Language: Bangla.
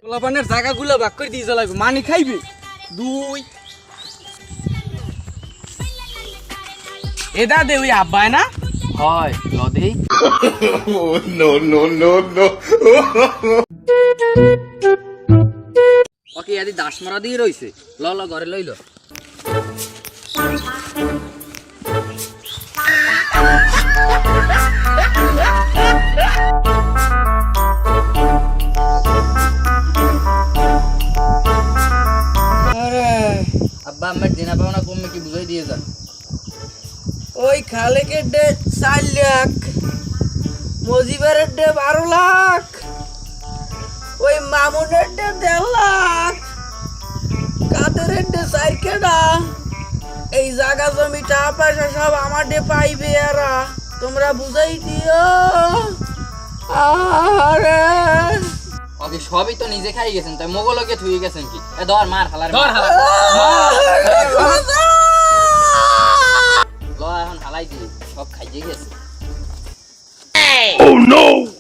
পোলাপানের জায়গাগুলো ভাগ করে দিয়ে লাগবে মানি খাইবে 2 এদা দে ওই আব্বায় না হয় লদেই no, no, no, no. ওকে আদি দাস মারা দিয়ে রইছে ল ল ঘরে লইল আব্বা আমার দিনা পাওনা কমে কি বুঝাই দিয়ে যান ওই খালেকের ডে 4 লাখ মজিবারের ডে 12 লাখ ওই মামুনের ডে 1.5 লাখ কাদেরের ডে 4 কেডা এই জায়গা জমি টাকা পয়সা সব আমার ডে পাইবে এরা তোমরা বুঝাই দিও আরে ওকে সবই তো নিজে খাই গেছেন তাই মোগলকে থুই গেছেন কি এ ধর মার হালার ধর হালা ল এখন হালাই দি সব খাইয়ে গেছে Oh no!